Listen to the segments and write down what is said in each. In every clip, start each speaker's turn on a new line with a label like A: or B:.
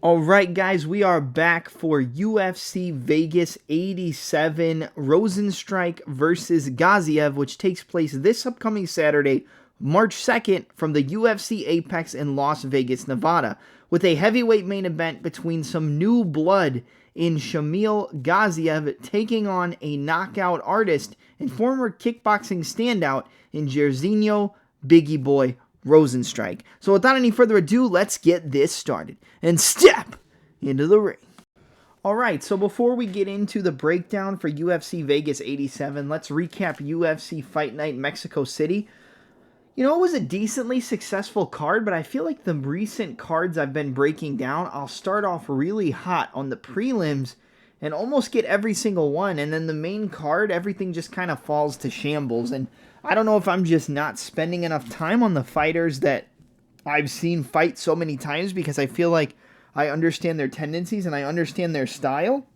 A: Alright guys, we are back for UFC Vegas 87 Rozenstruik versus Gaziev, which takes place this upcoming Saturday, March 2nd, from the UFC Apex in Las Vegas, Nevada, with a heavyweight main event between some new blood in Shamil Gaziev taking on a knockout artist and former kickboxing standout in Jairzinho Biggie Boy Rozenstruik. So without any further ado, let's get this started and step into the ring. Alright, so before we get into the breakdown for UFC Vegas 87, let's recap UFC Fight Night Mexico City. You know, it was a decently successful card, but I feel like the recent cards I've been breaking down, I'll start off really hot on the prelims and almost get every single one, and then the main card, everything just kind of falls to shambles. And I don't know if I'm just not spending enough time on the fighters that I've seen fight so many times, because I feel like I understand their tendencies and I understand their style,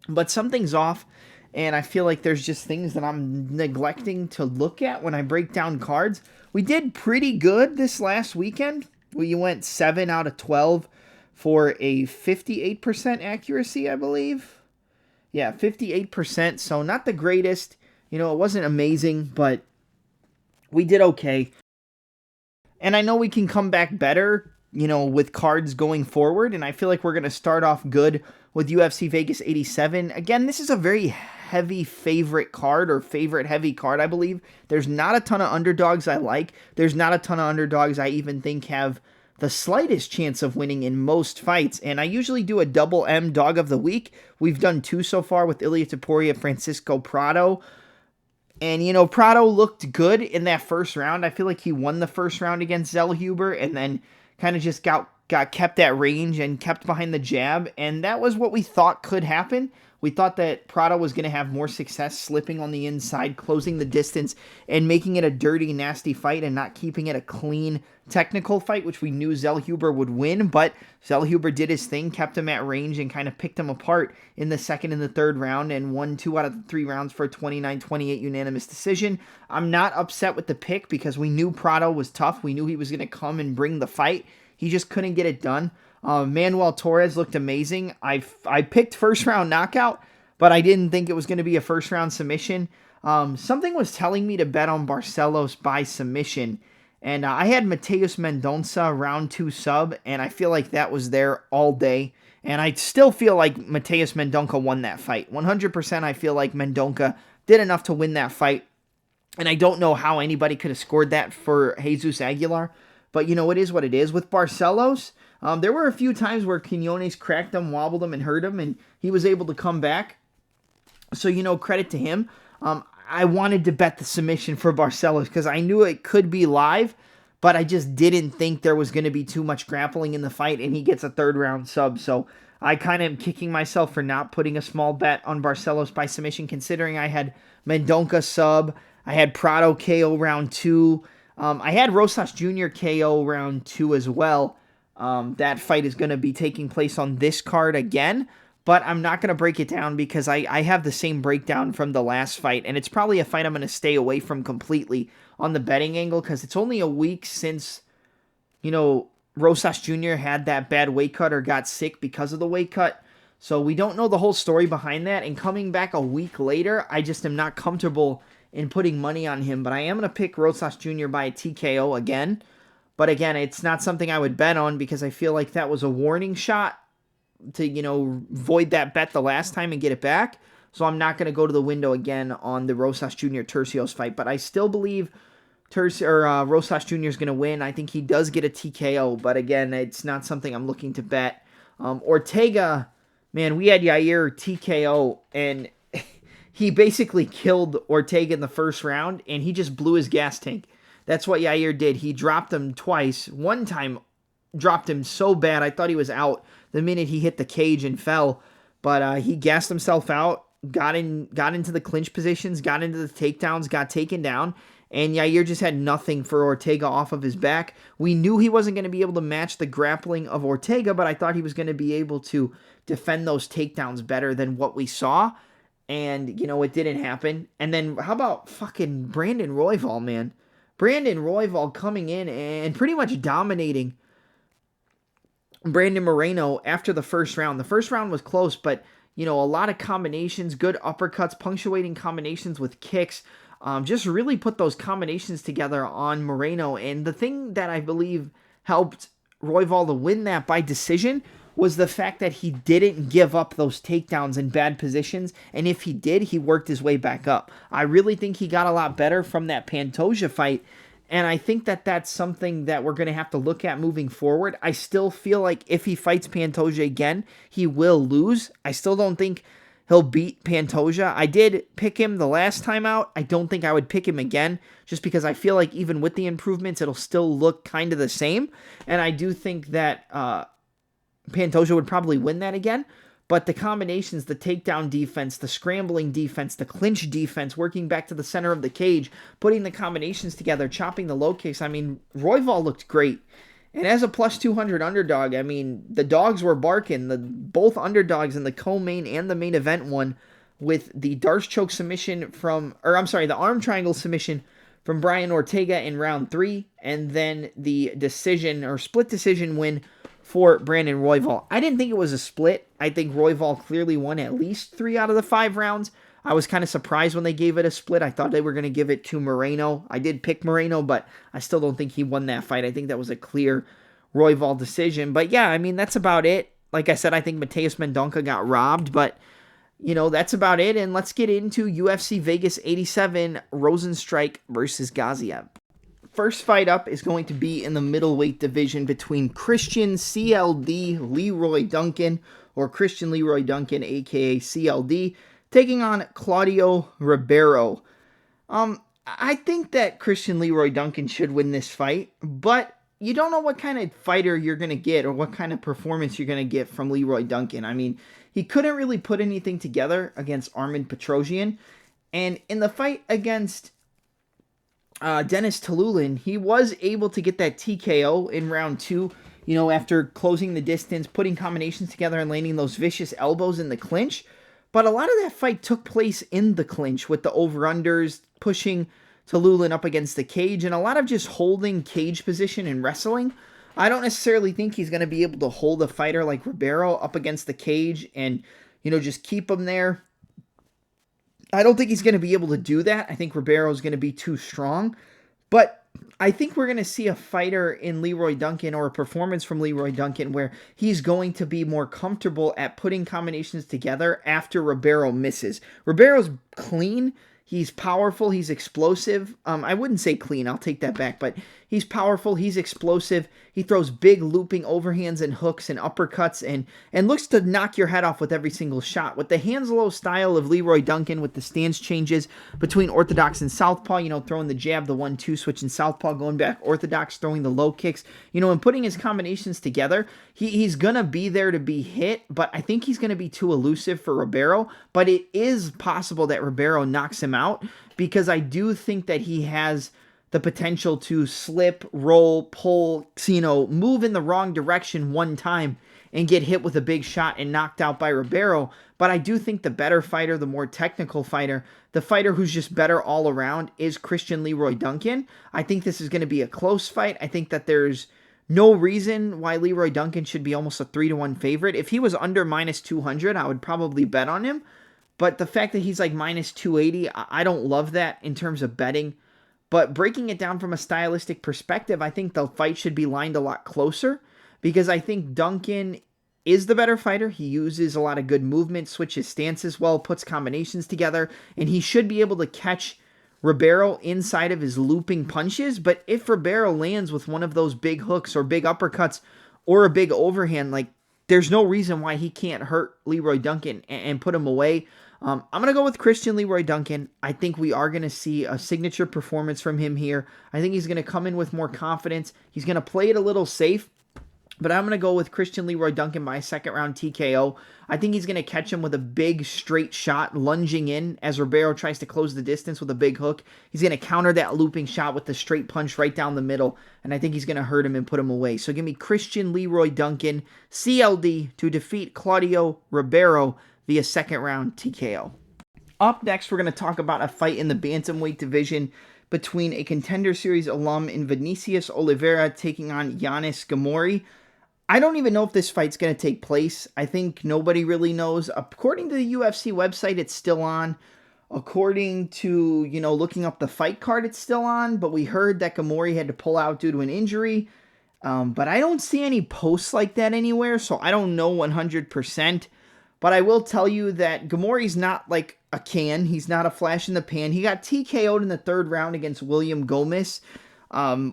A: but something's off, and I feel like there's just things that I'm neglecting to look at when I break down cards. We did pretty good this last weekend. We went 7 out of 12 for a 58% accuracy, I believe. Yeah, 58%, so not the greatest. You know, it wasn't amazing, but we did okay. And I know we can come back better, you know, with cards going forward, and I feel like we're going to start off good with UFC Vegas 87. Again, this is a very heavy favorite card, or favorite heavy card, I believe. There's not a ton of underdogs I like. There's not a ton of underdogs I even think have the slightest chance of winning in most fights, and I usually do a double M dog of the week. We've done 2 so far with Ilia Topuria, Francisco Prado. And, you know, Prado looked good in that first round. I feel like he won the first round against Zellhuber and then kind of just got kept at range and kept behind the jab. And that was what we thought could happen. We thought that Prado was going to have more success slipping on the inside, closing the distance, and making it a dirty, nasty fight and not keeping it a clean, technical fight, which we knew Zellhuber would win. But Zellhuber did his thing, kept him at range, and kind of picked him apart in the second and the third round and won 2 out of the 3 rounds for a 29-28 unanimous decision. I'm not upset with the pick because we knew Prado was tough. We knew he was going to come and bring the fight. He just couldn't get it done. Manuel Torres looked amazing. I picked first round knockout, but I didn't think it was going to be a first round submission. Something was telling me to bet on Barcelos by submission, and I had Mateus Mendonça round 2 sub, and I feel like that was there all day. And I still feel like Mateus Mendonça won that fight. 100% I feel like Mendonça did enough to win that fight, and I don't know how anybody could have scored that for Jesus Aguilar. But, you know, it is what it is. With Barcelos, there were a few times where Quinones cracked him, wobbled him, and hurt him, and he was able to come back. So, you know, credit to him. I wanted to bet the submission for Barcelos because I knew it could be live, but I just didn't think there was going to be too much grappling in the fight, and he gets a third-round sub. So I kind of am kicking myself for not putting a small bet on Barcelos by submission, considering I had Mendonça sub, I had Prado KO round 2, I had Rosas Jr. KO round 2 as well. That fight is going to be taking place on this card again, but I'm not going to break it down because I have the same breakdown from the last fight, and it's probably a fight I'm going to stay away from completely on the betting angle because it's only a week since, you know, Rosas Jr. had that bad weight cut or got sick because of the weight cut. So we don't know the whole story behind that, and coming back a week later, I just am not comfortable in putting money on him, but I am going to pick Rosas Jr. by a TKO again. But again, it's not something I would bet on because I feel like that was a warning shot to, you know, void that bet the last time and get it back. So I'm not going to go to the window again on the Rosas Jr. Tercios fight, but I still believe Rosas Jr. is going to win. I think he does get a TKO, but again, it's not something I'm looking to bet. Ortega, man, we had Yair TKO, and he basically killed Ortega in the first round, and he just blew his gas tank. That's what Yair did. He dropped him twice. One time, dropped him so bad, I thought he was out the minute he hit the cage and fell. But he gassed himself out, got into the clinch positions, got into the takedowns, got taken down, and Yair just had nothing for Ortega off of his back. We knew he wasn't going to be able to match the grappling of Ortega, but I thought he was going to be able to defend those takedowns better than what we saw. And, you know, it didn't happen. And then how about fucking Brandon Royval, man? Brandon Royval coming in and pretty much dominating Brandon Moreno after the first round. The first round was close, but, a lot of combinations, good uppercuts, punctuating combinations with kicks. Just really put those combinations together on Moreno. And the thing that I believe helped Royval to win that by decision was the fact that he didn't give up those takedowns in bad positions. And if he did, he worked his way back up. I really think he got a lot better from that Pantoja fight. And I think that that's something that we're going to have to look at moving forward. I still feel like if he fights Pantoja again, he will lose. I still don't think he'll beat Pantoja. I did pick him the last time out. I don't think I would pick him again, just because I feel like even with the improvements, it'll still look kind of the same. And I do think that Pantoja would probably win that again. But the combinations, the takedown defense, the scrambling defense, the clinch defense, working back to the center of the cage, putting the combinations together, chopping the low kicks. I mean, Royval looked great. And as a plus 200 underdog, I mean, the dogs were barking. Both underdogs in the co-main and the main event one, with the Darce choke submission the arm triangle submission from Brian Ortega in round 3, and then the decision or split decision win for Brandon Royval. I didn't think it was a split. I think Royval clearly won at least 3 out of the 5 rounds. I was kind of surprised when they gave it a split. I thought they were going to give it to Moreno. I did pick Moreno, but I still don't think he won that fight. I think that was a clear Royval decision. But yeah, I mean, that's about it. Like I said, I think Mateus Mendonca got robbed, but that's about it. And let's get into UFC Vegas 87, Rozenstruik versus Gaziev. First fight up is going to be in the middleweight division between Christian CLD Leroy Duncan, or Christian Leroy Duncan, aka CLD, taking on Claudio Ribeiro. I think that Christian Leroy Duncan should win this fight, but you don't know what kind of fighter you're going to get or what kind of performance you're going to get from Leroy Duncan. I mean, he couldn't really put anything together against Armen Petrosian, and in the fight against Dennis Talulin, he was able to get that TKO in round 2, after closing the distance, putting combinations together and landing those vicious elbows in the clinch. But a lot of that fight took place in the clinch with the over-unders, pushing Talulin up against the cage, and a lot of just holding cage position and wrestling. I don't necessarily think he's going to be able to hold a fighter like Ribeiro up against the cage and, just keep him there. I don't think he's going to be able to do that. I think Ribeiro is going to be too strong. But I think we're going to see a fighter in Leroy Duncan, or a performance from Leroy Duncan, where he's going to be more comfortable at putting combinations together after Ribeiro misses. Ribeiro's clean. He's powerful. He's explosive. I wouldn't say clean. I'll take that back. But he's powerful. He's explosive. He throws big looping overhands and hooks and uppercuts and looks to knock your head off with every single shot. With the hands-low style of Leroy Duncan, with the stance changes between orthodox and southpaw, throwing the jab, the 1-2 switch in southpaw, going back orthodox, throwing the low kicks, and putting his combinations together, he's going to be there to be hit, but I think he's going to be too elusive for Ribeiro. But it is possible that Ribeiro knocks him out, because I do think that he has the potential to slip, roll, pull, move in the wrong direction one time and get hit with a big shot and knocked out by Ribeiro. But I do think the better fighter, the more technical fighter, the fighter who's just better all around, is Christian Leroy Duncan. I think this is going to be a close fight. I think that there's no reason why Leroy Duncan should be almost a 3-1 favorite. If he was under minus 200, I would probably bet on him. But the fact that he's like minus 280, I don't love that in terms of betting. But breaking it down from a stylistic perspective, I think the fight should be lined a lot closer, because I think Duncan is the better fighter. He uses a lot of good movement, switches stances well, puts combinations together, and he should be able to catch Ribeiro inside of his looping punches. But if Ribeiro lands with one of those big hooks or big uppercuts or a big overhand, there's no reason why he can't hurt Leroy Duncan and put him away. I'm going to go with Christian Leroy Duncan. I think we are going to see a signature performance from him here. I think he's going to come in with more confidence. He's going to play it a little safe, but I'm going to go with Christian Leroy Duncan by a second-round TKO. I think he's going to catch him with a big straight shot, lunging in as Ribeiro tries to close the distance with a big hook. He's going to counter that looping shot with the straight punch right down the middle, and I think he's going to hurt him and put him away. So give me Christian Leroy Duncan, CLD, to defeat Claudio Ribeiro via second-round TKO. Up next, we're going to talk about a fight in the bantamweight division between a Contender Series alum in Vinicius Oliveira taking on Yanis Ghemmouri. I don't even know if this fight's going to take place. I think nobody really knows. According to the UFC website, it's still on. According to, looking up the fight card, it's still on. But we heard that Ghemmouri had to pull out due to an injury. But I don't see any posts like that anywhere, so I don't know 100%. But I will tell you that Ghemmouri's not like a can. He's not a flash in the pan. He got TKO'd in the third round against William Gomez.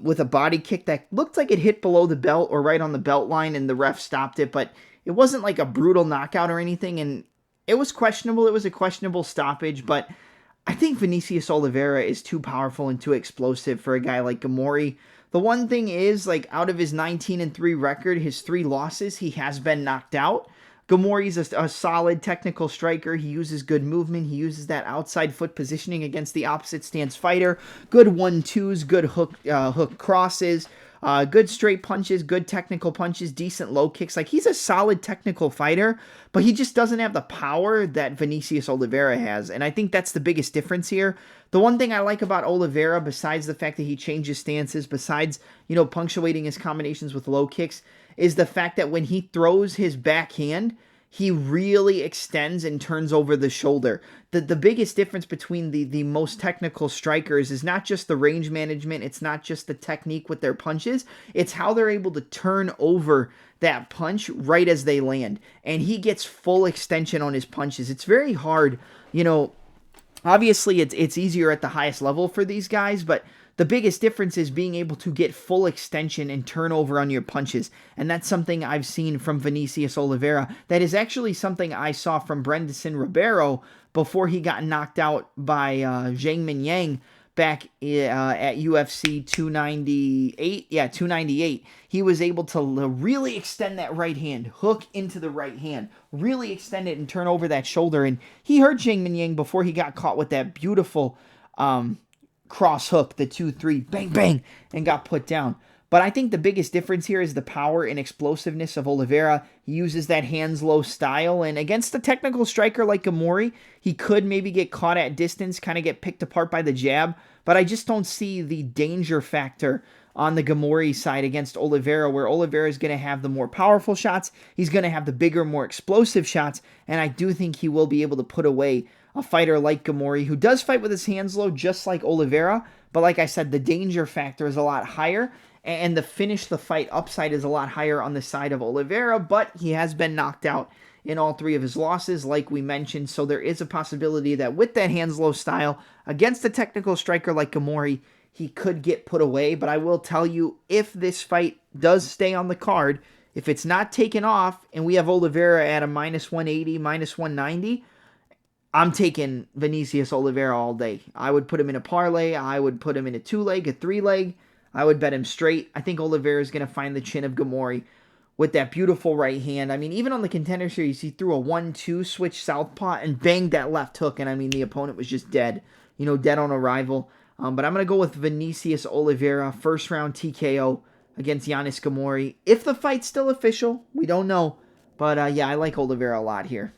A: With a body kick that looked like it hit below the belt or right on the belt line, and the ref stopped it, but it wasn't like a brutal knockout or anything, and it was questionable. It was a questionable stoppage, but I think Vinicius Oliveira is too powerful and too explosive for a guy like Ghemmouri. The one thing is, like, out of his 19-3 record, his 3 losses, he has been knocked out. Ghemmouri's a solid technical striker. He uses good movement. He uses that outside foot positioning against the opposite stance fighter. Good 1-2s, good hook crosses, good straight punches, good technical punches, decent low kicks. Like, he's a solid technical fighter, but he just doesn't have the power that Vinicius Oliveira has. And I think that's the biggest difference here. The one thing I like about Oliveira, besides the fact that he changes stances, besides, punctuating his combinations with low kicks, is the fact that when he throws his backhand, he really extends and turns over the shoulder. The biggest difference between the most technical strikers is not just the range management, it's not just the technique with their punches, it's how they're able to turn over that punch right as they land. And he gets full extension on his punches. It's very hard, obviously it's easier at the highest level for these guys, but the biggest difference is being able to get full extension and turnover on your punches. And that's something I've seen from Vinicius Oliveira. That is actually something I saw from Brendan Ribeiro before he got knocked out by Zhang Yang back at UFC 298. Yeah, 298. He was able to really extend that right hand, hook into the right hand, really extend it and turn over that shoulder. And he hurt Zhang Yang before he got caught with that beautiful cross hook, the 2-3, bang, bang, and got put down. But I think the biggest difference here is the power and explosiveness of Oliveira. He uses that hands-low style, and against a technical striker like Ghemmouri, he could maybe get caught at distance, kind of get picked apart by the jab, but I just don't see the danger factor on the Ghemmouri side against Oliveira, where Oliveira is going to have the more powerful shots, he's going to have the bigger, more explosive shots, and I do think he will be able to put away a fighter like Ghemmouri, who does fight with his hands low just like Oliveira, but like I said, the danger factor is a lot higher, and the finish the fight upside is a lot higher on the side of Oliveira, but he has been knocked out in all 3 of his losses, like we mentioned, so there is a possibility that with that hands-low style, against a technical striker like Ghemmouri, he could get put away. But I will tell you, if this fight does stay on the card, if it's not taken off, and we have Oliveira at a -180, -190, I'm taking Vinicius Oliveira all day. I would put him in a parlay. I would put him in a 2-leg, a 3-leg. I would bet him straight. I think Oliveira is going to find the chin of Ghemmouri with that beautiful right hand. I mean, even on the Contender Series, he threw a 1-2 switch southpaw and banged that left hook. And I mean, the opponent was just dead, dead on arrival. But I'm going to go with Vinicius Oliveira, first round TKO against Yanis Ghemmouri. If the fight's still official, we don't know. But yeah, I like Oliveira a lot here.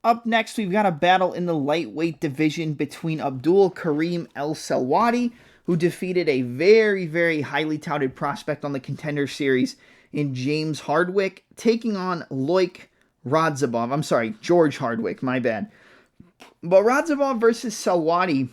A: Up next, we've got a battle in the lightweight division between Abdul-Kareem El Selwady, who defeated a very, very highly touted prospect on the Contender Series in James Hardwick, taking on Loik Radzhabov. I'm sorry, George Hardwick, my bad. But Radzhabov versus Selwady,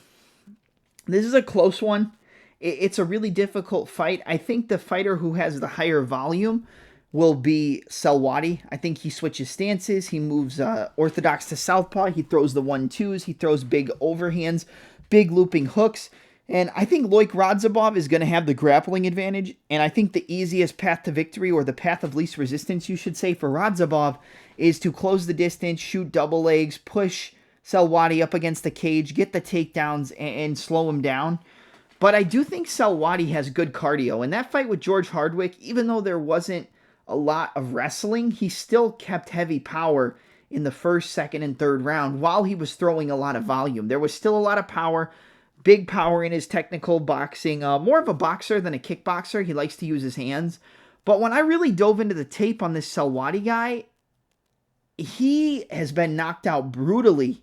A: this is a close one. It's a really difficult fight. I think the fighter who has the higher volume will be Selwady. I think he switches stances. He moves orthodox to southpaw. He throws the 1-2s. He throws big overhands, big looping hooks. And I think Loik Radzhabov is going to have the grappling advantage. And I think the easiest path to victory, or the path of least resistance, you should say, for Radzhabov is to close the distance, shoot double legs, push Selwady up against the cage, get the takedowns, and slow him down. But I do think Selwady has good cardio. And that fight with George Hardwick, even though there wasn't a lot of wrestling, he still kept heavy power in the first, second, and third round while he was throwing a lot of volume. There was still a lot of power, big power in his technical boxing. More of a boxer than a kickboxer. He likes to use his hands. But when I really dove into the tape on this Selwady guy, he has been knocked out brutally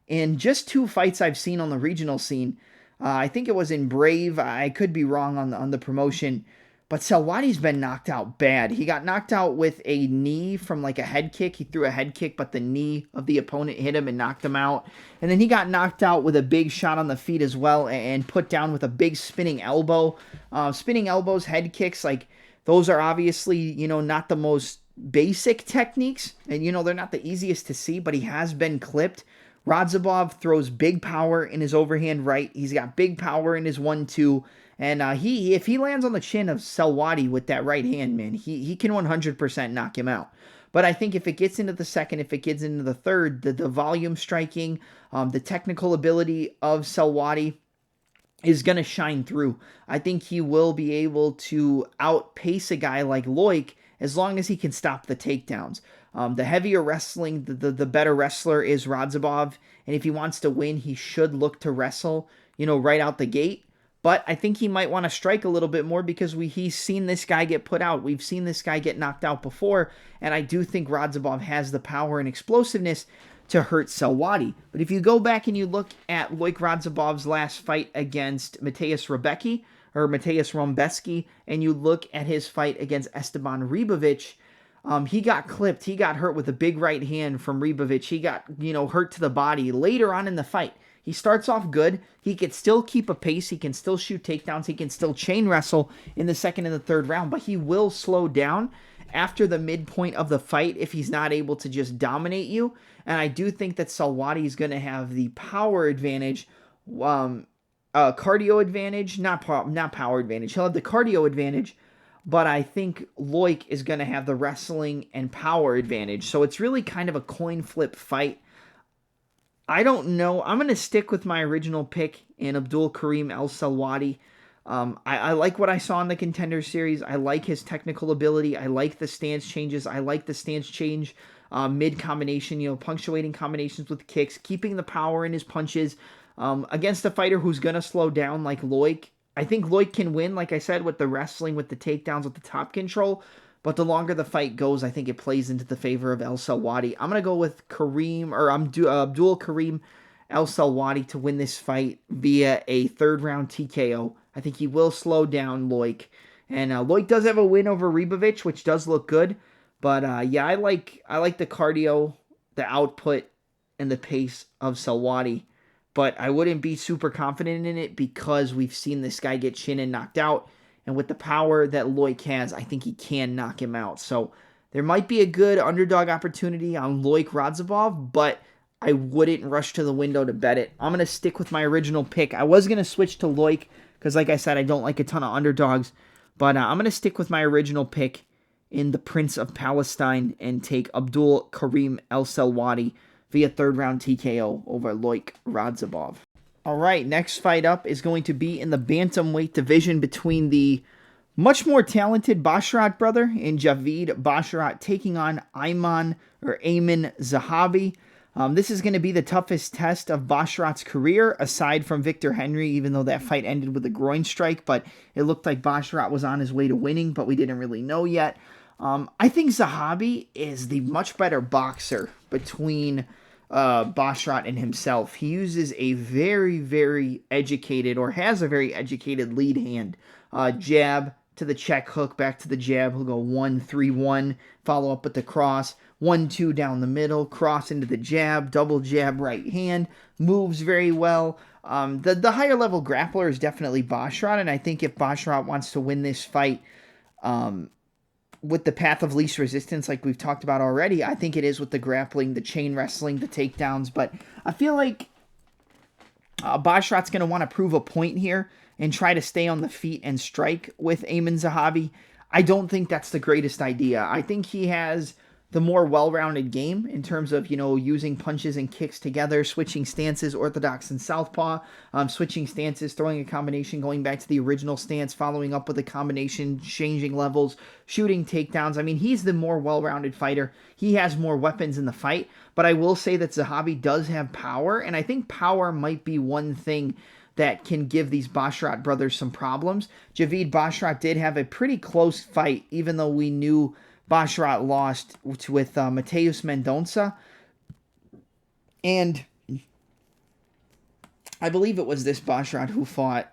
A: in just 2 fights I've seen on the regional scene. I think it was in Brave. I could be wrong on the promotion. But Selwady's been knocked out bad. He got knocked out with a knee from like a head kick. He threw a head kick, but the knee of the opponent hit him and knocked him out. And then he got knocked out with a big shot on the feet as well and put down with a big spinning elbow. Spinning elbows, head kicks, like those are obviously, you know, not the most basic techniques. And, you know, they're not the easiest to see, but he has been clipped. Radzhabov throws big power in his overhand right. He's got big power in his 1-2. And if he lands on the chin of Selwady with that right hand, man, he can 100% knock him out. But I think if it gets into the second, if it gets into the third, the volume striking, the technical ability of Selwady is going to shine through. I think he will be able to outpace a guy like Loik as long as he can stop the takedowns. The heavier wrestling, the better wrestler is Radzhabov. And if he wants to win, he should look to wrestle, you know, right out the gate. But I think he might want to strike a little bit more because he's seen this guy get put out. We've seen this guy get knocked out before. And I do think Radzhabov has the power and explosiveness to hurt Selwady. But if you go back and you look at Loik Radzhabov's last fight against Mateusz Rebecki, and you look at his fight against Esteban Ribovic, he got clipped. He got hurt with a big right hand from Ribovic. He got, you know, hurt to the body later on in the fight. He starts off good. He can still keep a pace. He can still shoot takedowns. He can still chain wrestle in the second and the third round, but he will slow down after the midpoint of the fight if he's not able to just dominate you. And I do think that Selwady is going to have the power advantage, cardio advantage, not power advantage. He'll have the cardio advantage, but I think Loik is going to have the wrestling and power advantage. So it's really kind of a coin flip fight. I don't know. I'm going to stick with my original pick in Abdul-Kareem El Selwady. I like what I saw in the Contender Series. I like his technical ability. I like the stance changes. I like the stance change mid-combination, you know, punctuating combinations with kicks, keeping the power in his punches against a fighter who's going to slow down like Loik. I think Loik can win, like I said, with the wrestling, with the takedowns, with the top control. But the longer the fight goes, I think it plays into the favor of El Selwady. I'm going to go with Abdul-Kareem El Selwady to win this fight via a third-round TKO. I think he will slow down Loik. And Loik does have a win over Ribovic, which does look good. But yeah, I like the cardio, the output, and the pace of Selwady. But I wouldn't be super confident in it because we've seen this guy get chin and knocked out. And with the power that Loik has, I think he can knock him out. So there might be a good underdog opportunity on Loik Radzhabov, but I wouldn't rush to the window to bet it. I'm going to stick with my original pick. I was going to switch to Loik because, like I said, I don't like a ton of underdogs. But I'm going to stick with my original pick in the Prince of Palestine and take Abdul-Kareem El Selwady via third-round TKO over Loik Radzhabov. All right, next fight up is going to be in the bantamweight division between the much more talented Basharat brother and Javid Basharat taking on Aiemann Zahabi. This is going to be the toughest test of Basharat's career, aside from Victor Henry, even though that fight ended with a groin strike, but it looked like Basharat was on his way to winning, but we didn't really know yet. I think Zahabi is the much better boxer between Basharat and himself. He uses a very, very educated, or has a very educated lead hand. Jab to the check hook, back to the jab. He'll go 1-3-1, follow up with the cross, 1-2 down the middle, cross into the jab, double jab right hand, moves very well. The higher level grappler is definitely Basharat, and I think if Basharat wants to win this fight with the path of least resistance, like we've talked about already, I think it is with the grappling, the chain wrestling, the takedowns. But I feel like Basharat's going to want to prove a point here and try to stay on the feet and strike with Aiemann Zahabi. I don't think that's the greatest idea. I think he has the more well-rounded game in terms of, you know, using punches and kicks together, switching stances, orthodox and southpaw, switching stances, throwing a combination, going back to the original stance, following up with a combination, changing levels, shooting takedowns. I mean, he's the more well-rounded fighter. He has more weapons in the fight, but I will say that Zahabi does have power, and I think power might be one thing that can give these Basharat brothers some problems. Javid Basharat did have a pretty close fight, even though we knew Basharat lost with Mateus Mendonça. And I believe it was this Basharat who fought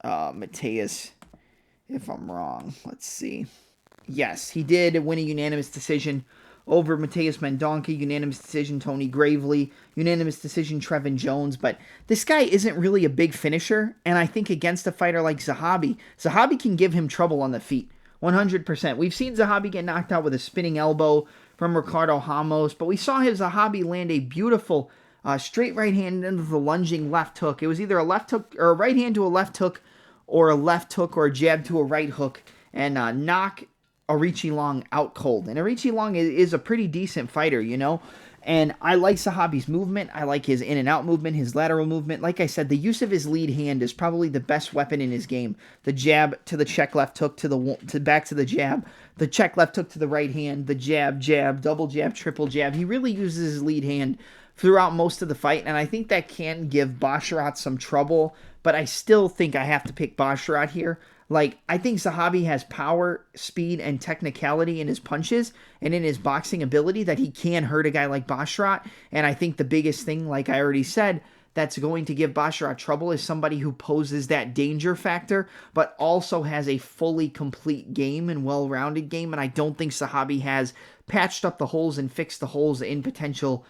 A: Mateus if I'm wrong. Let's see. Yes, he did win a unanimous decision over Mateus Mendonca, unanimous decision Tony Gravely, unanimous decision Trevin Jones, but this guy isn't really a big finisher, and I think against a fighter like Zahabi can give him trouble on the feet, 100%. We've seen Zahabi get knocked out with a spinning elbow from Ricardo Ramos, but we saw his Zahabi land a beautiful straight right hand into the lunging left hook. It was either a left hook or a right hand to a left hook, or a left hook or a jab to a right hook, and knock Aoriqi Long out cold. And Aoriqi Long is a pretty decent fighter, you know? And I like Zahabi's movement. I like his in and out movement, his lateral movement. Like I said, the use of his lead hand is probably the best weapon in his game. The jab to the check left hook to back to the jab, the check left hook to the right hand, the jab, double jab, triple jab. He really uses his lead hand throughout most of the fight, and I think that can give Basharat some trouble, but I still think I have to pick Basharat here. Like, I think Zahabi has power, speed, and technicality in his punches and in his boxing ability that he can hurt a guy like Basharat. And I think the biggest thing, like I already said, that's going to give Basharat trouble is somebody who poses that danger factor, but also has a fully complete game and well-rounded game. And I don't think Zahabi has patched up the holes and fixed the holes in potential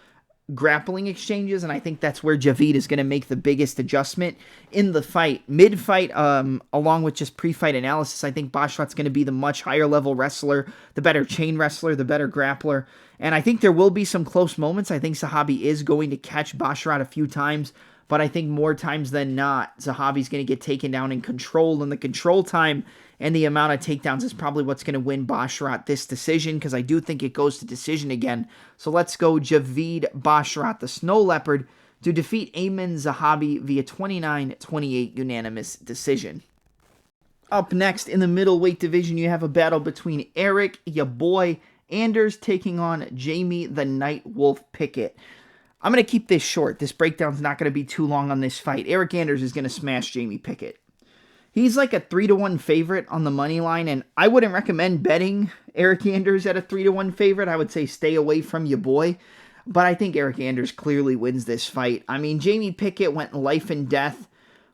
A: grappling exchanges, and I think that's where Javid is going to make the biggest adjustment in the fight. Mid-fight, along with just pre-fight analysis, I think Basharat's going to be the much higher level wrestler, the better chain wrestler, the better grappler, and I think there will be some close moments. I think Zahabi is going to catch Basharat a few times, but I think more times than not, Zahabi's going to get taken down in control, and the control time and the amount of takedowns is probably what's going to win Basharat this decision, because I do think it goes to decision again. So let's go Javid Basharat, the Snow Leopard, to defeat Aiemann Zahabi via 29-28 unanimous decision. Up next, in the middleweight division, you have a battle between Eryk, ya boy, Anders taking on Jamie the Night Wolf Pickett. I'm going to keep this short. This breakdown's not going to be too long on this fight. Eryk Anders is going to smash Jamie Pickett. He's like a 3-1 favorite on the money line, and I wouldn't recommend betting Eryk Anders at a 3-1 favorite. I would say stay away from your boy, but I think Eryk Anders clearly wins this fight. I mean, Jamie Pickett went life and death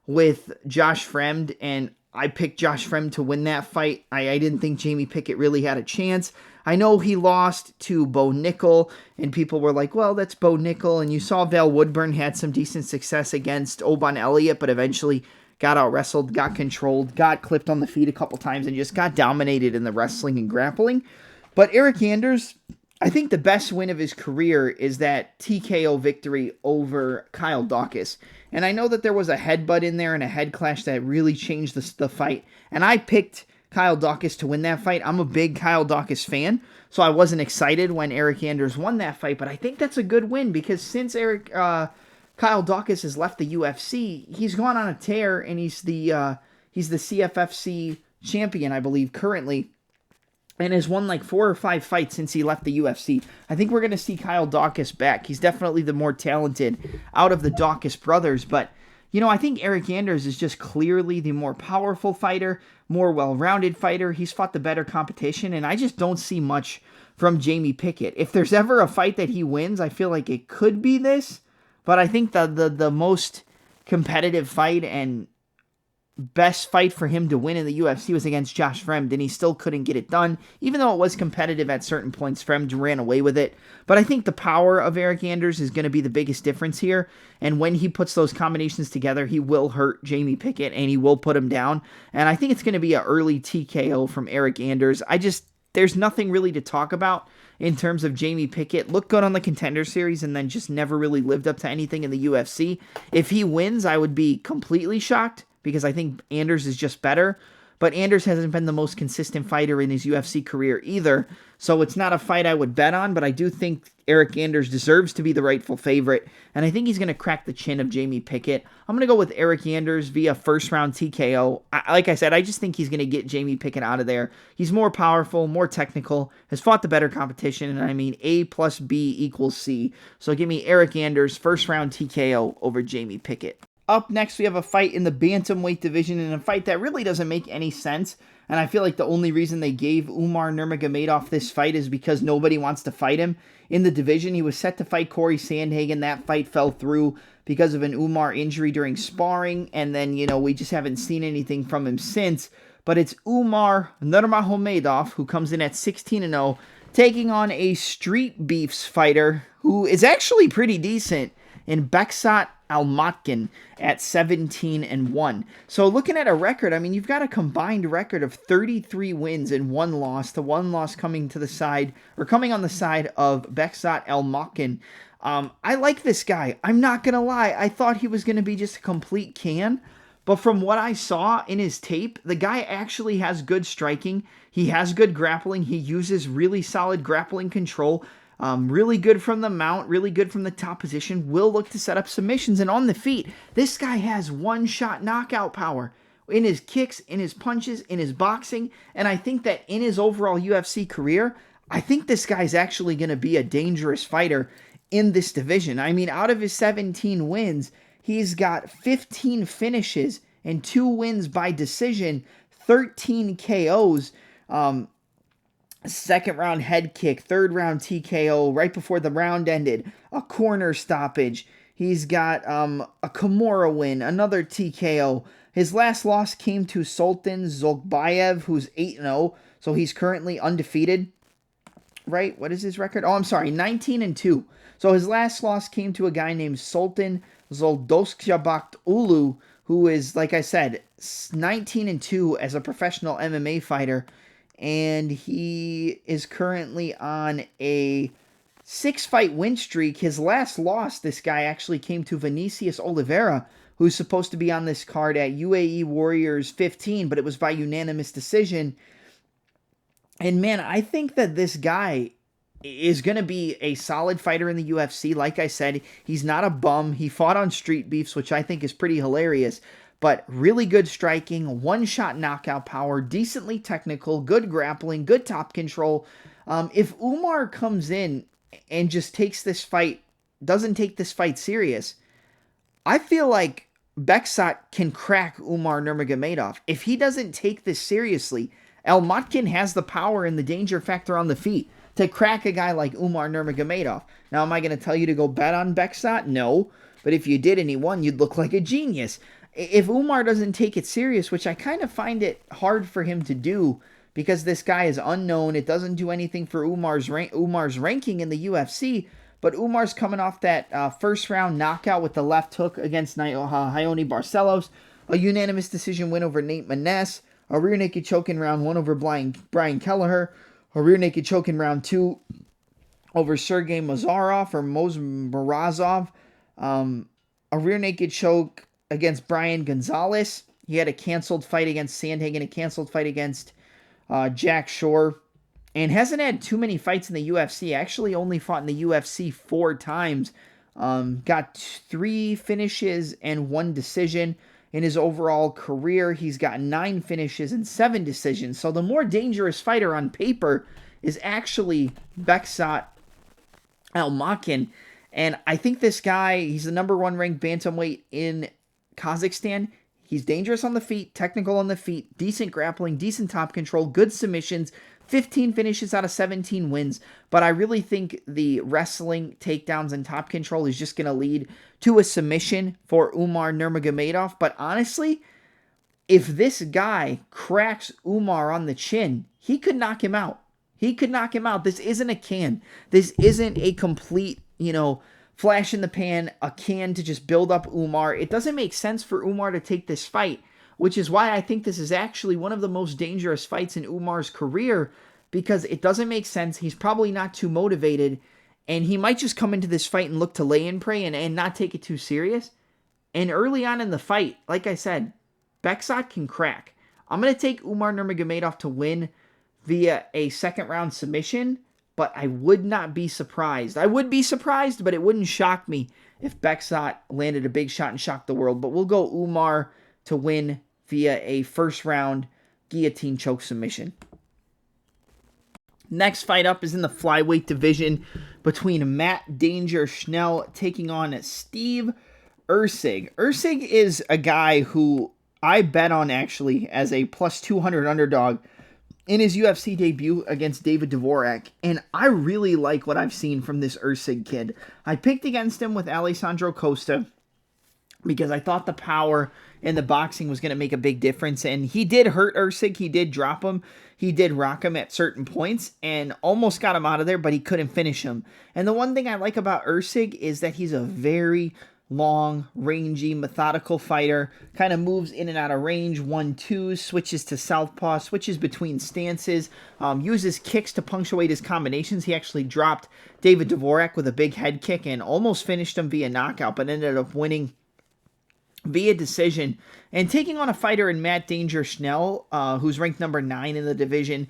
A: with Josh Fremd, and I picked Josh Fremd to win that fight. I didn't think Jamie Pickett really had a chance. I know he lost to Bo Nickel, and people were like, well, that's Bo Nickel, and you saw Val Woodburn had some decent success against Oban Elliott, but eventually got out-wrestled, got controlled, got clipped on the feet a couple times, and just got dominated in the wrestling and grappling. But Eryk Anders, I think the best win of his career is that TKO victory over Kyle Daukaus. And I know that there was a headbutt in there and a head clash that really changed the fight. And I picked Kyle Daukaus to win that fight. I'm a big Kyle Daukaus fan, so I wasn't excited when Eryk Anders won that fight. But I think that's a good win, because since Kyle Daukaus has left the UFC, he's gone on a tear, and he's the CFFC champion, I believe, currently, and has won like 4 or 5 fights since he left the UFC. I think we're going to see Kyle Daukaus back. He's definitely the more talented out of the Daukaus brothers, but you know, I think Eryk Anders is just clearly the more powerful fighter, more well-rounded fighter. He's fought the better competition, and I just don't see much from Jamie Pickett. If there's ever a fight that he wins, I feel like it could be this. But I think the most competitive fight and best fight for him to win in the UFC was against Josh Fremd, and he still couldn't get it done. Even though it was competitive at certain points, Fremd ran away with it. But I think the power of Eryk Anders is going to be the biggest difference here. And when he puts those combinations together, he will hurt Jamie Pickett, and he will put him down. And I think it's going to be an early TKO from Eryk Anders. There's nothing really to talk about in terms of Jamie Pickett. Looked good on the Contender Series and then just never really lived up to anything in the UFC. If he wins, I would be completely shocked, because I think Anders is just better. But Anders hasn't been the most consistent fighter in his UFC career either, so it's not a fight I would bet on, but I do think Eryk Anders deserves to be the rightful favorite, and I think he's going to crack the chin of Jamie Pickett. I'm going to go with Eryk Anders via first-round TKO. Like I said, I just think he's going to get Jamie Pickett out of there. He's more powerful, more technical, has fought the better competition, and I mean A plus B equals C. So give me Eryk Anders, first-round TKO over Jamie Pickett. Up next, we have a fight in the bantamweight division, and a fight that really doesn't make any sense. And I feel like the only reason they gave Umar Nurmagomedov this fight is because nobody wants to fight him in the division. He was set to fight Corey Sandhagen. That fight fell through because of an Umar injury during sparring. And then, we just haven't seen anything from him since. but it's Umar Nurmagomedov, who comes in at 16-0, taking on a Street Beefs fighter who is actually pretty decent in Bekzat Almakhan at 17-1. So looking at a record, I mean, you've got a combined record of 33 wins and 1 loss. The 1 loss coming to the side, or coming on the side of Bekzat Almakhan. I like this guy. I'm not going to lie. I thought he was going to be just a complete can. But from what I saw in his tape, the guy actually has good striking. He has good grappling. He uses really solid grappling control. Really good from the mount, really good from the top position. Will look to set up submissions. And on the feet, this guy has one-shot knockout power in his kicks, in his punches, in his boxing. And I think that in his overall UFC career, I think this guy's actually going to be a dangerous fighter in this division. I mean, out of his 17 wins, he's got 15 finishes and 2 wins by decision, 13 KOs, second round head kick, third round TKO, right before the round ended, a corner stoppage. He's got a Ghemmouri win, another TKO. His last loss came to Sultan Zolbayev, who's 8-0, so he's currently undefeated. Right? What is his record? Oh, I'm sorry, 19-2. So his last loss came to a guy named Sultan Zoldoskjabakt who is, like I said, 19-2 as a professional MMA fighter. And he is currently on a 6-fight win streak. His last loss, this guy actually came to Vinicius Oliveira, who's supposed to be on this card at UAE Warriors 15, but it was by unanimous decision. And man, I think that this guy is going to be a solid fighter in the UFC. Like I said, he's not a bum. He fought on Street Beefs, which I think is pretty hilarious. But really good striking, one-shot knockout power, decently technical, good grappling, good top control. If Umar comes in and just takes this fight, doesn't take this fight serious, I feel like Bekzat can crack Umar Nurmagomedov. If he doesn't take this seriously, Almakhan has the power and the danger factor on the feet to crack a guy like Umar Nurmagomedov. Now, am I going to tell you to go bet on Bekzat? No. But if you did and he won, you'd look like a genius. If Umar doesn't take it serious, which I kind of find it hard for him to do because this guy is unknown, it doesn't do anything for Umar's ranking in the UFC, but Umar's coming off that first-round knockout with the left hook against Raoni Barcelos, a unanimous decision win over Nate Maness, a rear naked choke in round 1 over Brian Kelleher, a rear naked choke in round 2 over Sergey Morazov, a rear naked choke against Brian Gonzalez. He had a canceled fight against Sandhagen, a canceled fight against Jack Shore, and hasn't had too many fights in the UFC. Actually only fought in the UFC 4 times. Got 3 finishes and 1 decision. In his overall career, he's got 9 finishes and 7 decisions. So the more dangerous fighter on paper is actually Bekzat Almakhan. And I think this guy, he's the number 1 ranked bantamweight in Kazakhstan. He's dangerous on the feet, technical on the feet, decent grappling, decent top control, good submissions, 15 finishes out of 17 wins. But I really think the wrestling, takedowns, and top control is just going to lead to a submission for Umar Nurmagomedov. But honestly, if this guy cracks Umar on the chin, he could knock him out. He could knock him out. This isn't a can. This isn't a complete, flash in the pan, a can to just build up Umar. It doesn't make sense for Umar to take this fight, which is why I think this is actually one of the most dangerous fights in Umar's career, because it doesn't make sense. He's probably not too motivated, and he might just come into this fight and look to lay and pray and not take it too serious. And early on in the fight, like I said, Bekzat can crack. I'm going to take Umar Nurmagomedov to win via a second-round submission, but I would not be surprised. I would be surprised, but it wouldn't shock me if Bekzat landed a big shot and shocked the world. But we'll go Umar to win via a first-round guillotine choke submission. Next fight up is in the flyweight division between Matt Danger Schnell taking on Steve Erceg. Erceg is a guy who I bet on actually as a plus 200 underdog in his UFC debut against David Dvorak, and I really like what I've seen from this Erceg kid. I picked against him with Alessandro Costa. because I thought the power and the boxing was going to make a big difference. And he did hurt Erceg. He did drop him. He did rock him at certain points and almost got him out of there, but he couldn't finish him. And the one thing I like about Erceg is that he's a very long, rangy, methodical fighter. Kind of moves in and out of range, 1-2, switches to southpaw, switches between stances, uses kicks to punctuate his combinations. He actually dropped David Dvorak with a big head kick and almost finished him via knockout, but ended up winning via decision, and taking on a fighter in Matt Danger Schnell, who's ranked number 9 in the division.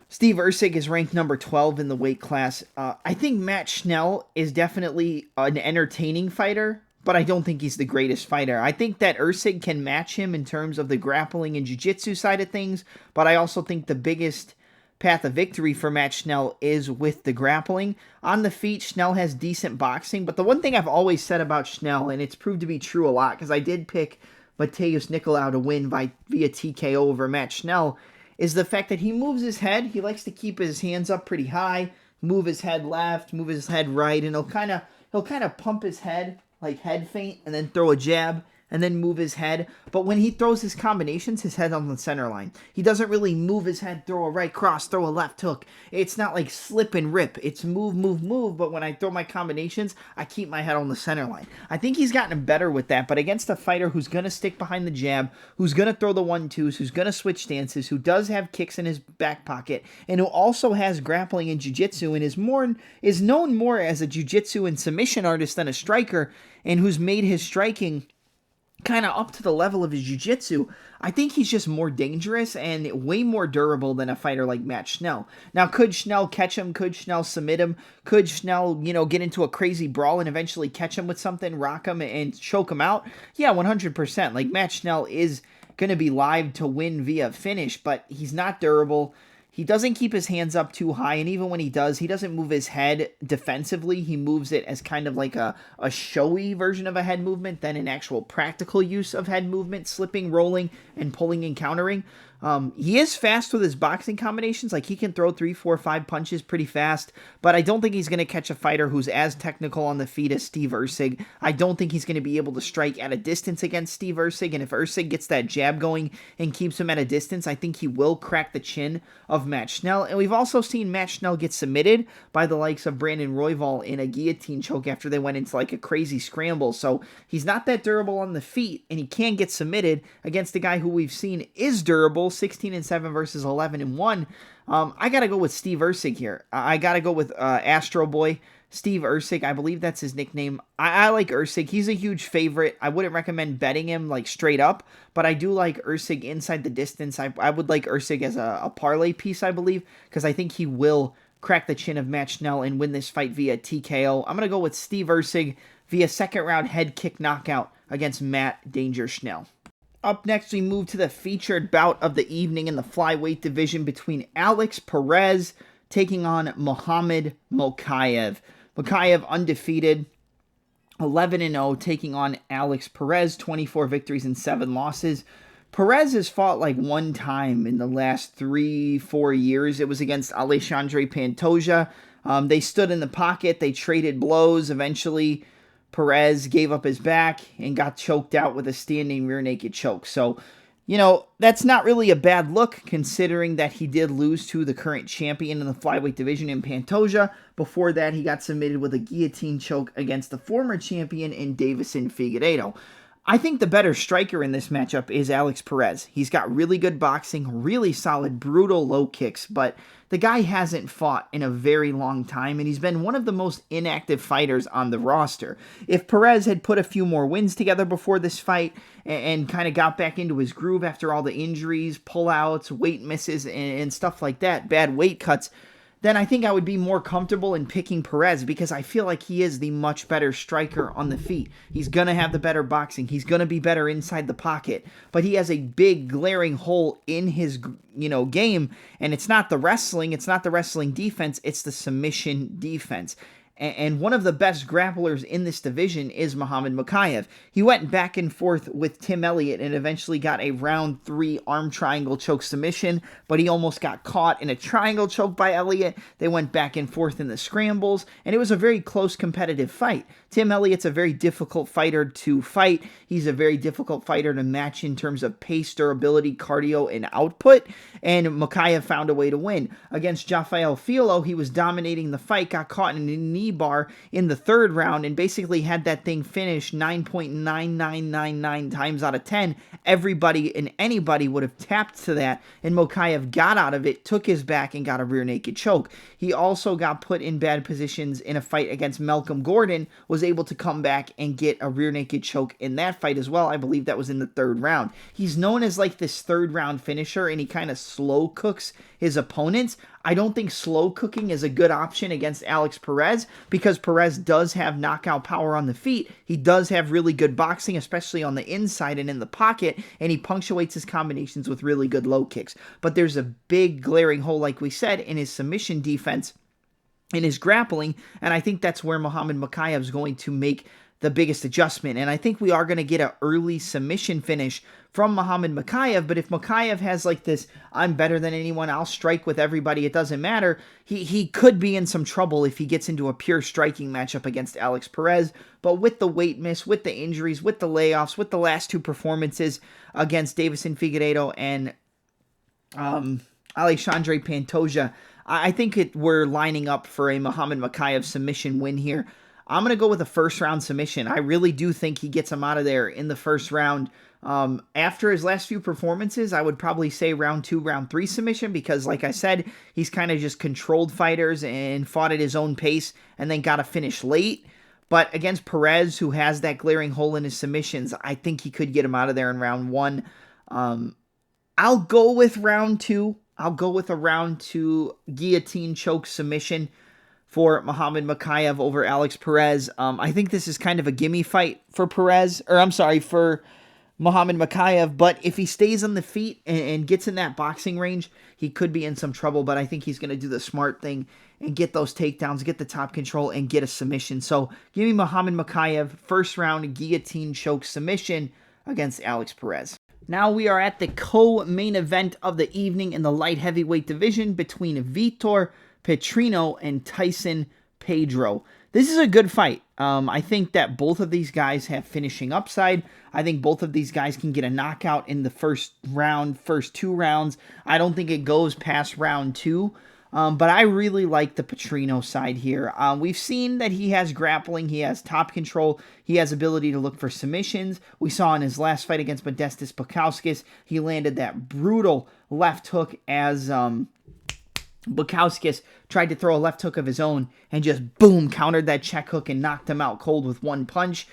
A: Steve Erceg is ranked number 12 in the weight class. I think Matt Schnell is definitely an entertaining fighter, but I don't think he's the greatest fighter. I think that Erceg can match him in terms of the grappling and jiu-jitsu side of things, but I also think the biggest path of victory for Matt Schnell is with the grappling. On the feet, Schnell has decent boxing, but the one thing I've always said about Schnell, and it's proved to be true a lot, because I did pick Mateus Nicolau to win via TKO over Matt Schnell, is the fact that he moves his head. He likes to keep his hands up pretty high, move his head left, move his head right, and he'll kind of pump his head, like head feint, and then throw a jab, and then move his head. But when he throws his combinations, his head's on the center line. He doesn't really move his head, throw a right cross, throw a left hook. It's not like slip and rip. It's move, move, move. But when I throw my combinations, I keep my head on the center line. I think he's gotten better with that. But against a fighter who's going to stick behind the jab, who's going to throw the 1-2s, who's going to switch stances, who does have kicks in his back pocket, and who also has grappling and jiu-jitsu, and is known more as a jiu-jitsu and submission artist than a striker, and who's made his striking kind of up to the level of his jiu-jitsu, I think he's just more dangerous and way more durable than a fighter like Matt Schnell. Now, could Schnell catch him? Could Schnell submit him? Could Schnell, get into a crazy brawl and eventually catch him with something, rock him, and choke him out? Yeah, 100%. Like, Matt Schnell is going to be live to win via finish, but he's not durable. He doesn't keep his hands up too high, and even when he does, he doesn't move his head defensively. He moves it as kind of like a showy version of a head movement than an actual practical use of head movement, slipping, rolling, and pulling and countering. He is fast with his boxing combinations. Like, he can throw 3, 4, 5 punches pretty fast, but I don't think he's going to catch a fighter who's as technical on the feet as Steve Erceg. I don't think he's going to be able to strike at a distance against Steve Erceg, and if Erceg gets that jab going and keeps him at a distance, I think he will crack the chin of Matt Schnell. And we've also seen Matt Schnell get submitted by the likes of Brandon Royval in a guillotine choke after they went into like a crazy scramble. So he's not that durable on the feet, and he can get submitted against a guy who we've seen is durable, 16-7 versus 11-1. I got to go with Steve Erceg here. I got to go with Astro Boy, Steve Erceg. I believe that's his nickname. I like Erceg. He's a huge favorite. I wouldn't recommend betting him like straight up, but I do like Erceg inside the distance. I would like Erceg as a parlay piece, I believe, because I think he will crack the chin of Matt Schnell and win this fight via TKO. I'm going to go with Steve Erceg via second round head kick knockout against Matt Danger Schnell. Up next, we move to the featured bout of the evening in the flyweight division between Alex Perez taking on Muhammad Mokaev. Mokaev undefeated, 11-0, taking on Alex Perez, 24 victories and 7 losses. Perez has fought like one time in the last 3-4 years. It was against Alexandre Pantoja. They stood in the pocket. They traded blows. Eventually, Perez gave up his back and got choked out with a standing rear naked choke. So, that's not really a bad look considering that he did lose to the current champion in the flyweight division in Pantoja. Before that, he got submitted with a guillotine choke against the former champion in Davison Figueiredo. I think the better striker in this matchup is Alex Perez. He's got really good boxing, really solid, brutal low kicks, but the guy hasn't fought in a very long time, and he's been one of the most inactive fighters on the roster. If Perez had put a few more wins together before this fight and kind of got back into his groove after all the injuries, pullouts, weight misses, and stuff like that, bad weight cuts, then I think I would be more comfortable in picking Perez because I feel like he is the much better striker on the feet. He's going to have the better boxing. He's going to be better inside the pocket. But he has a big glaring hole in his, game, and it's not the wrestling. It's not the wrestling defense. It's the submission defense. And one of the best grapplers in this division is Muhammad Mokaev. He went back and forth with Tim Elliott and eventually got a round 3 arm triangle choke submission, but he almost got caught in a triangle choke by Elliott. They went back and forth in the scrambles, and it was a very close competitive fight. Tim Elliott's a very difficult fighter to fight. He's a very difficult fighter to match in terms of pace, durability, cardio, and output, and Mokaev found a way to win. Against Rafael Filo, he was dominating the fight, got caught in a knee bar in the 3rd round, and basically had that thing finished 9.9999 times out of 10. Everybody and anybody would have tapped to that, and Mokaev got out of it, took his back, and got a rear naked choke. He also got put in bad positions in a fight against Malcolm Gordon, was able to come back and get a rear naked choke in that fight as well. I believe that was in the 3rd round. He's known as like this 3rd round finisher, and he kind of slow cooks his opponents. I don't think slow cooking is a good option against Alex Perez, because Perez does have knockout power on the feet. He does have really good boxing, especially on the inside and in the pocket, and he punctuates his combinations with really good low kicks. But there's a big glaring hole, like we said, in his submission defense, in his grappling, and I think that's where Muhammad Mokaev is going to make the biggest adjustment. And I think we are going to get an early submission finish from Muhammad Mokaev, but if Mokaev has like this, I'm better than anyone, I'll strike with everybody, it doesn't matter, he could be in some trouble if he gets into a pure striking matchup against Alex Perez. But with the weight miss, with the injuries, with the layoffs, with the last 2 performances against Davison Figueiredo and Alexandre Pantoja, I think we're lining up for a Muhammad Mokaev submission win here. I'm going to go with a 1st round submission. I really do think he gets him out of there in the 1st round. After his last few performances, I would probably say round 2, round 3 submission, because like I said, he's kind of just controlled fighters and fought at his own pace and then got to finish late. But against Perez, who has that glaring hole in his submissions, I think he could get him out of there in round 1. I'll go with round 2. I'll go with a round 2 guillotine choke submission for Muhammad Mokaev over Alex Perez. I think this is kind of a gimme fight for for Muhammad Mokaev, but if he stays on the feet and gets in that boxing range, he could be in some trouble, but I think he's going to do the smart thing and get those takedowns, get the top control, and get a submission. So give me Muhammad Mokaev, 1st round guillotine choke submission against Alex Perez. Now we are at the co-main event of the evening in the light heavyweight division between Vitor, Petrino, and Tyson Pedro. This is a good fight. I think that both of these guys have finishing upside. I think both of these guys can get a knockout in the first 2 rounds. I don't think it goes past round 2. But I really like the Petrino side here. We've seen that he has grappling, he has top control, he has ability to look for submissions. We saw in his last fight against Modestas Bukauskas, he landed that brutal left hook as Bukauskas tried to throw a left hook of his own and just boom, countered that check hook and knocked him out cold with 1 punch.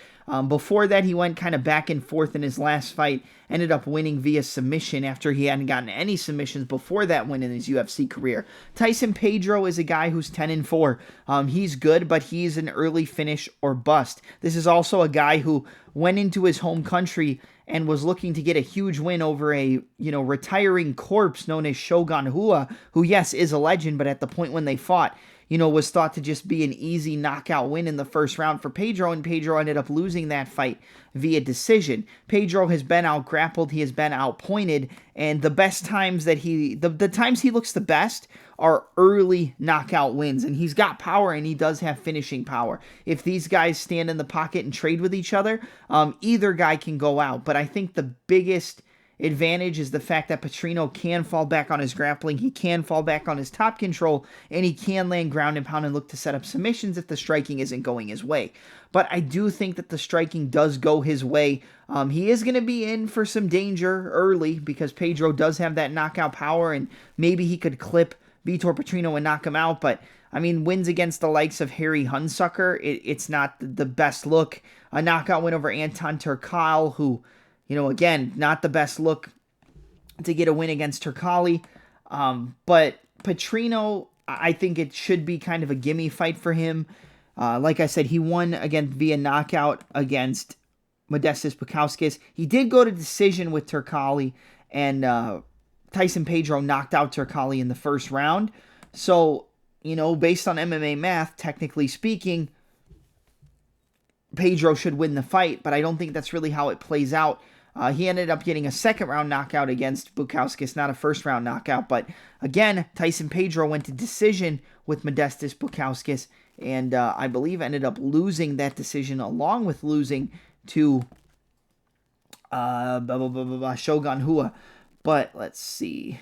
A: Before that, he went kind of back and forth in his last fight, ended up winning via submission after he hadn't gotten any submissions before that win in his UFC career. Tyson Pedro is a guy who's 10-4. He's good, but he's an early finish or bust. This is also a guy who went into his home country and was looking to get a huge win over a, retiring corpse known as Shogun Rua, who, yes, is a legend, but at the point when they fought, was thought to just be an easy knockout win in the 1st round for Pedro, and Pedro ended up losing that fight via decision. Pedro has been out-grappled, he has been out-pointed, and the best times that the times he looks the best are early knockout wins, and he's got power, and he does have finishing power. If these guys stand in the pocket and trade with each other, either guy can go out, but I think the biggest advantage is the fact that Petrino can fall back on his grappling, he can fall back on his top control, and he can land ground and pound and look to set up submissions if the striking isn't going his way. But I do think that the striking does go his way. He is going to be in for some danger early because Pedro does have that knockout power, and maybe he could clip Vitor Petrino and knock him out, but wins against the likes of Harry Hunsucker, it's not the best look. A knockout win over Anton Turkal, who, again, not the best look to get a win against Turkali. But Petrino, I think it should be kind of a gimme fight for him. Like I said, he won again via knockout against Modestas Bukauskas. He did go to decision with Turkali, and Tyson Pedro knocked out Turkali in the 1st round. So based on MMA math, technically speaking, Pedro should win the fight, but I don't think that's really how it plays out. He ended up getting a second-round knockout against Bukauskas, not a first-round knockout. But again, Tyson Pedro went to decision with Modestas Bukauskas, and I believe ended up losing that decision along with losing to Shogun Rua. But let's see.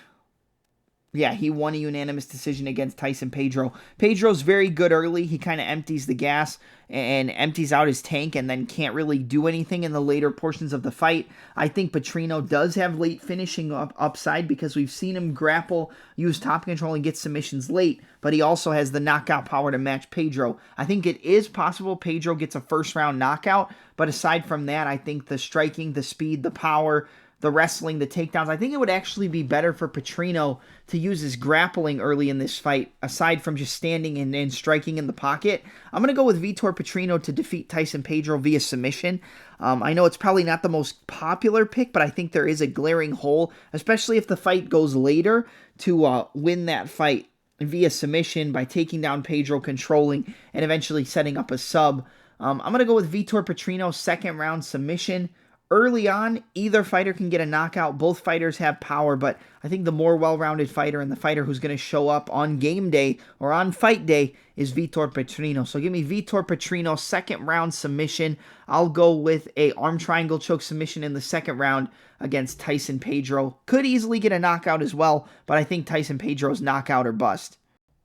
A: Yeah, he won a unanimous decision against Tyson Pedro. Pedro's very good early. He kind of empties the gas and empties out his tank and then can't really do anything in the later portions of the fight. I think Petrino does have late finishing upside because we've seen him grapple, use top control, and get submissions late, but he also has the knockout power to match Pedro. I think it is possible Pedro gets a first-round knockout, but aside from that, I think the striking, the speed, the power, the wrestling, the takedowns, I think it would actually be better for Petrino to use his grappling early in this fight, aside from just standing and striking in the pocket. I'm going to go with Vitor Petrino to defeat Tyson Pedro via submission. I know it's probably not the most popular pick, but I think there is a glaring hole, especially if the fight goes later, to win that fight via submission by taking down Pedro, controlling, and eventually setting up a sub. I'm going to go with Vitor Petrino, second round submission. Early on, either fighter can get a knockout. Both fighters have power, but I think the more well-rounded fighter and the fighter who's going to show up on game day or on fight day is Vitor Petrino. So give me Vitor Petrino, second round submission. I'll go with a arm triangle choke submission in the second round against Tyson Pedro. Could easily get a knockout as well, but I think Tyson Pedro's knockout or bust.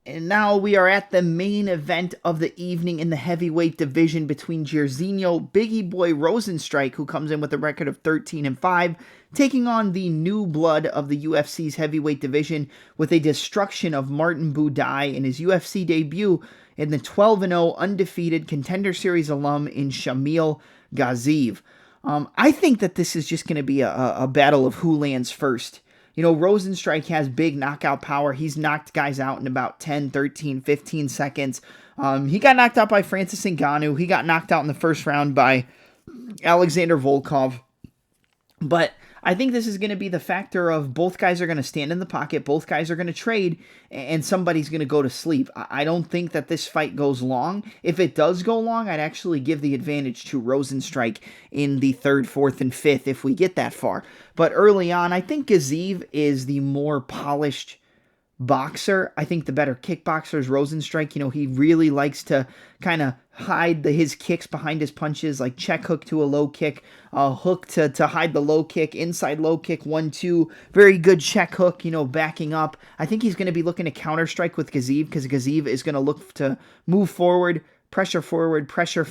A: And now we are at the main event of the evening in the heavyweight division between Jairzinho Biggie Boy Rozenstruik, who comes in with a record of 13-5, taking on the new blood of the UFC's heavyweight division with a destruction of Martin Buday in his UFC debut in the 12-0 undefeated Contender Series alum in Shamil Gaziev. I think that this is just going to be a battle of who lands first. Rozenstruik has big knockout power. He's knocked guys out in about 10, 13, 15 seconds. He got knocked out by Francis Ngannou. He got knocked out in the first round by Alexander Volkov. But I think this is going to be the factor of both guys are going to stand in the pocket, both guys are going to trade, and somebody's going to go to sleep. I don't think that this fight goes long. If it does go long, I'd actually give the advantage to Rozenstruik in the third, fourth, and fifth if we get that far. But early on, I think Gaziev is the more polished boxer. I think the better kickboxer is Rozenstruik. He really likes to kind of hide his kicks behind his punches, like check hook to a low kick, hook to hide the low kick, inside low kick, 1-2, very good check hook, backing up. I think he's going to be looking to counter strike with Gaziev because Gaziev is going to look to move forward, pressure fight, pressure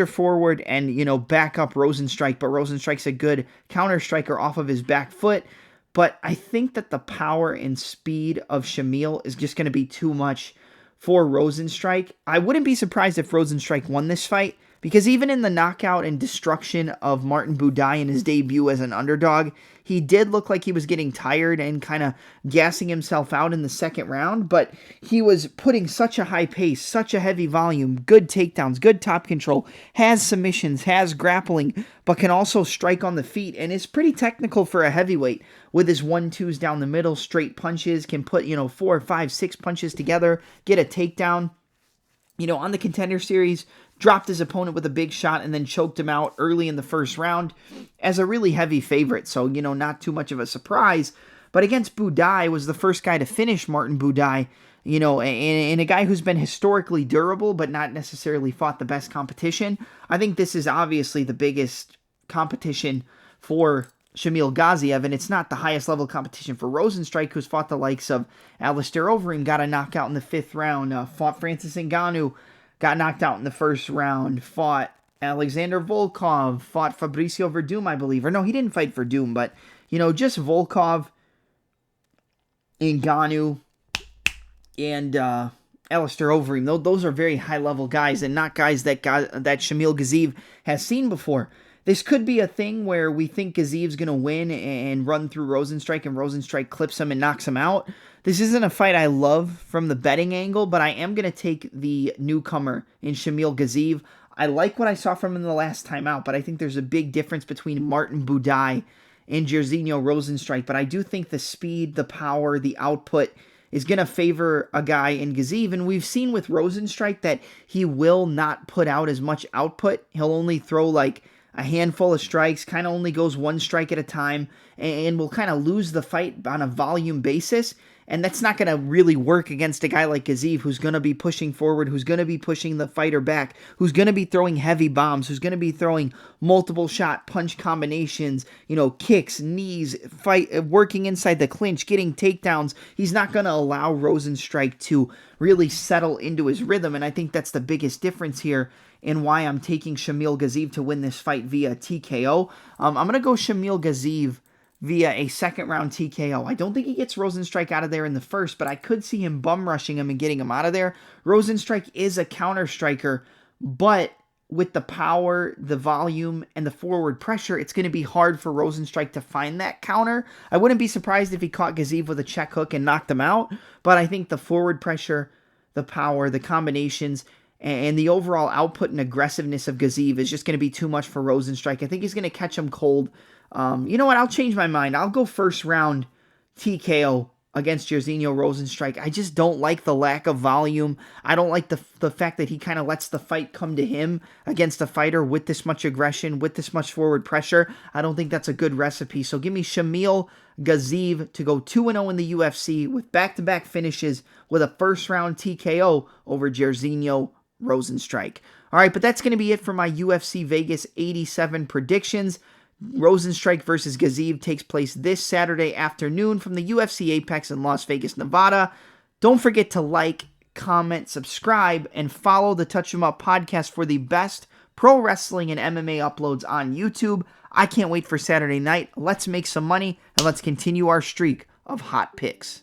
A: forward and, back up Rozenstruik, but Rozenstruik's a good counter striker off of his back foot. But I think that the power and speed of Shamil is just going to be too much for Rozenstruik. I wouldn't be surprised if Rozenstruik won this fight, because even in the knockout and destruction of Martin Buday in his debut as an underdog, he did look like he was getting tired and kind of gassing himself out in the second round, but he was putting such a high pace, such a heavy volume, good takedowns, good top control, has submissions, has grappling, but can also strike on the feet, and is pretty technical for a heavyweight with his 1-2s down the middle, straight punches, can put, 4, 5, 6 punches together, get a takedown. On the Contender Series, dropped his opponent with a big shot and then choked him out early in the first round as a really heavy favorite. So, not too much of a surprise. But against Buday, was the first guy to finish Martin Buday, and a guy who's been historically durable but not necessarily fought the best competition. I think this is obviously the biggest competition for Shamil Gaziev, and it's not the highest level competition for Rozenstruik, who's fought the likes of Alistair Overeem, got a knockout in the 5th round, fought Francis Ngannou, got knocked out in the 1st round, fought Alexander Volkov, fought Fabricio Verdum, I believe. Or no, he didn't fight Verdum, but, just Volkov, Ngannou, and Alistair Overeem. Those are very high-level guys, and not guys that Shamil Gaziev has seen before. This could be a thing where we think Gaziev's going to win and run through Rozenstruik, and Rozenstruik clips him and knocks him out. This isn't a fight I love from the betting angle, but I am going to take the newcomer in Shamil Gaziev. I like what I saw from him the last time out, but I think there's a big difference between Martin Buday and Jairzinho Rozenstruik. But I do think the speed, the power, the output is going to favor a guy in Gaziev. And we've seen with Rozenstruik that he will not put out as much output. He'll only throw like a handful of strikes, kind of only goes one strike at a time, and will kind of lose the fight on a volume basis. And that's not going to really work against a guy like Gaziev, who's going to be pushing forward, who's going to be pushing the fighter back, who's going to be throwing heavy bombs, who's going to be throwing multiple shot punch combinations, kicks, knees, working inside the clinch, getting takedowns. He's not going to allow Rozenstruik to really settle into his rhythm. And I think that's the biggest difference here and why I'm taking Shamil Gaziev to win this fight via TKO. I'm going to go Shamil Gaziev via a second-round TKO. I don't think he gets Rozenstruik out of there in the first, but I could see him bum-rushing him and getting him out of there. Rozenstruik is a counter-striker, but with the power, the volume, and the forward pressure, it's going to be hard for Rozenstruik to find that counter. I wouldn't be surprised if he caught Gaziev with a check hook and knocked him out, but I think the forward pressure, the power, the combinations, and the overall output and aggressiveness of Gaziev is just going to be too much for Rozenstruik. I think he's going to catch him cold. You know what? I'll change my mind. I'll go first round TKO against Jairzinho Rozenstruik. I just don't like the lack of volume. I don't like the fact that he kind of lets the fight come to him against a fighter with this much aggression, with this much forward pressure. I don't think that's a good recipe. So give me Shamil Gaziev to go 2-0 in the UFC with back-to-back finishes with a first-round TKO over Jairzinho Rozenstruik. All right, but that's going to be it for my UFC Vegas 87 predictions. Rozenstruik versus Gaziev takes place this Saturday afternoon from the UFC Apex in Las Vegas, Nevada. Don't forget to like, comment, subscribe, and follow the Touch 'Em Up podcast for the best pro wrestling and MMA uploads on YouTube. I can't wait for Saturday night. Let's make some money, and let's continue our streak of hot picks.